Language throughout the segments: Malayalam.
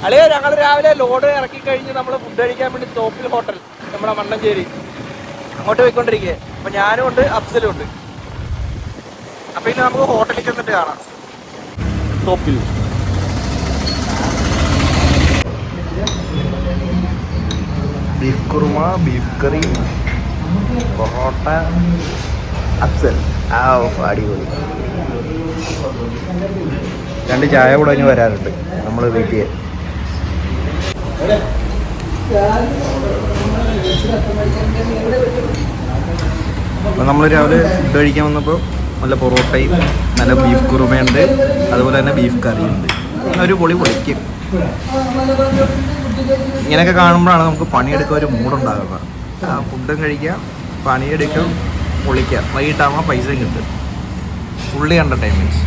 അളിയ ഞങ്ങൾ രാവിലെ ലോഡ് ഇറക്കി കഴിഞ്ഞ് നമ്മൾ ഫുഡ് കഴിക്കാൻ വേണ്ടി തോപ്പിൽ ഹോട്ടൽ നമ്മുടെ മണ്ണഞ്ചേരി അങ്ങോട്ട് പോയിക്കൊണ്ടിരിക്കുക. അപ്പൊ ഞാനും ഉണ്ട്, അഫ്സലും ഉണ്ട്. അപ്പൊ ഇനി നമുക്ക് ഹോട്ടലിൽ ചെന്നിട്ട് കാണാം. തോപ്പിൽ ബീഫ് കുറുമ, ബീഫ് കറി, പൊറോട്ട, അഫ്സൽ. അടിപൊളി. 2 ചായ കൂടെ ഇനി വരാറുണ്ട്. നമ്മൾ വെയിറ്റ് ചെയ്യാം. അപ്പം നമ്മൾ രാവിലെ ഫുഡ് കഴിക്കാൻ വന്നപ്പോൾ നല്ല പൊറോട്ടയും നല്ല ബീഫ് കുറുമയുണ്ട്, അതുപോലെ തന്നെ ബീഫ് കറിയുണ്ട്. ഒരു പൊളിക്കും. ഇങ്ങനെയൊക്കെ കാണുമ്പോഴാണ് നമുക്ക് പണിയെടുക്കാൻ ഒരു മൂടുണ്ടാകുക. ഫുഡും കഴിക്കാം, പണിയെടുക്കാം, പൊളിക്കാം. വൈകിട്ടാകുമ്പോൾ പൈസയും കിട്ടും. Fully entertainments.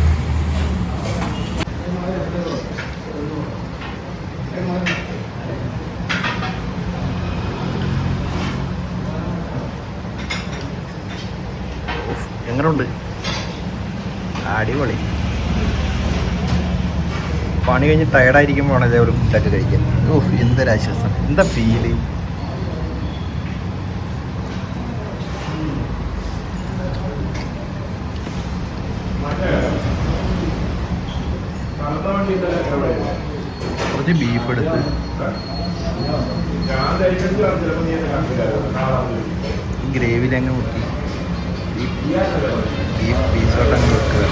എങ്ങനെയുണ്ട്? അടിപൊളി. പണി കഴിഞ്ഞ് ടയർഡായിരിക്കുമ്പോഴാണ് ഇതേപോലെ ഫുഡൊക്കെ കഴിക്കാൻ. എന്തൊരാശ്വാസം, എന്താ ഫീല്. കുറച്ച് ബീഫ് എടുത്ത് ഗ്രേവിയിലങ്ങ് മുക്കി ബീഫ് പീസോട്ടങ്ങ് വെക്കുക.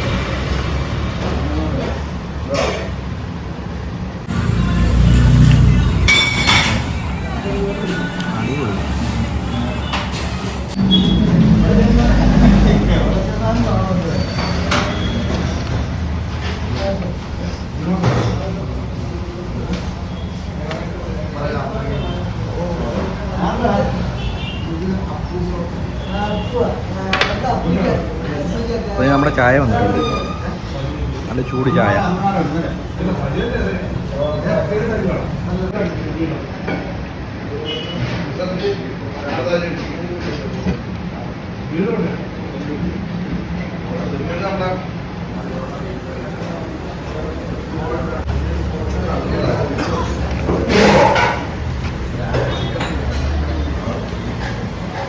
അപ്പോൾ നമ്മുടെ ചായ വന്നിട്ടുണ്ട്. നല്ല ചൂട് ചായ.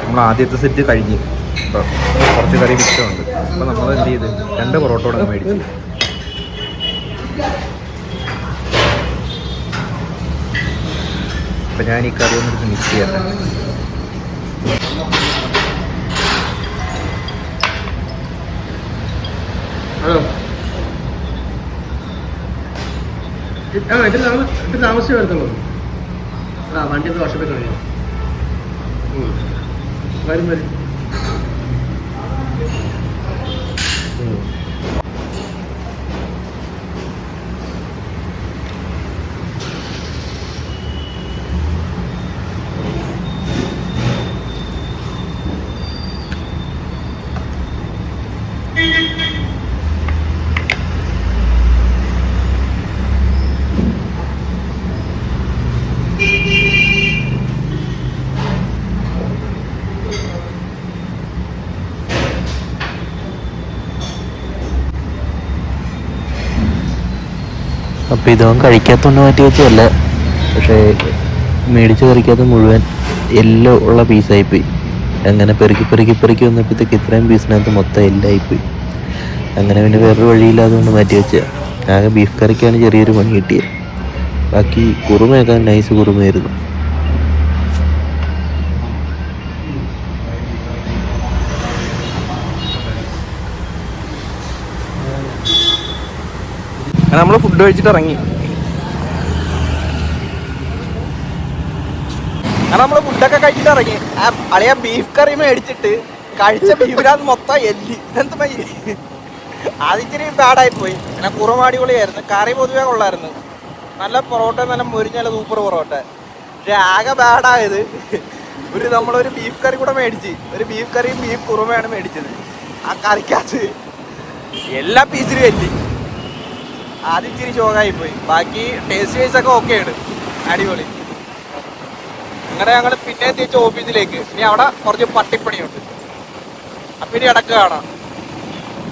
നമ്മൾ ആദ്യത്തെ സെറ്റ് കഴിഞ്ഞ് കുറച്ച് കറി മിച്ചമുണ്ട്. അപ്പോൾ നമ്മൾ എന്ത് ചെയ്ത് 2 പൊറോട്ട കൂടെ മേടിച്ചു. അപ്പം ഞാൻ ഈ കറി ഒന്നെടുത്ത് മിക്സ് ചെയ്യട്ടെ. ഹലോ, താമസിച്ച് വരത്തുള്ളൂ. വണ്ടി വർഷത്തിൽ കഴിയും. വരും. അപ്പോൾ ഇതൊന്നും കഴിക്കാത്തതുകൊണ്ട് മാറ്റി വെച്ചതല്ല, പക്ഷേ മേടിച്ച് കറിക്കകത്ത് മുഴുവൻ എല്ലോ ഉള്ള പീസായിപ്പോയി. അങ്ങനെ പെറുക്കി വന്നപ്പോഴത്തേക്ക് ഇത്രയും പീസിനകത്ത് മൊത്തം എല്ലായിപ്പോയി. അങ്ങനെ പിന്നെ വേറൊരു വഴിയില്ലാതുകൊണ്ട് മാറ്റി വെച്ചാൽ. ആകെ ബീഫ് കറിക്കാണ് ചെറിയൊരു പണി കിട്ടിയത്. ബാക്കി കുറുമയൊക്കെ നൈസ് കുറുമയായിരുന്നു. നമ്മൾ ഫുഡ് കഴിച്ചിട്ട് ഇറങ്ങി. നമ്മൾ ഫുഡൊക്കെ കഴിച്ചിട്ട് ഇറങ്ങി. അളിയ ബീഫ് കറി മേടിച്ചിട്ട് കഴിച്ച ബീഫിനകത്ത് മൊത്തം എല്ലി. ഇതെന്ത് അതിച്ചിരി ബാഡായി പോയി. പിന്നെ കുറുമാടിപൊളിയായിരുന്നു. കറി പൊതുവേ കൊള്ളായിരുന്നു. നല്ല പൊറോട്ട, നല്ല മുരിഞ്ഞ നല്ല സൂപ്പർ പൊറോട്ട. പക്ഷെ ആകെ ബാഡായത് നമ്മളൊരു ബീഫ് കറി കൂടെ മേടിച്ച്. ഒരു ബീഫ് കറിയും ബീഫ് കുറുമയാണ് മേടിച്ചത്. ആ കറിക്കകത്ത് എല്ലാ പീസിലും എല്ലി. ആദ്യം ഇച്ചിരി ഷോക്കായി പോയി. ബാക്കി ടേസ്റ്റ് വൈസൊക്കെ ഓക്കെയാണ്, അടിപൊളി. അങ്ങനെ ഞങ്ങൾ പിന്നെ തിരിച്ച് ഓഫീസിലേക്ക്. ഇനി അവിടെ കുറച്ച് പട്ടിപ്പണിയുണ്ട്. അപ്പം ഇനി ഇടക്ക് കാണാം.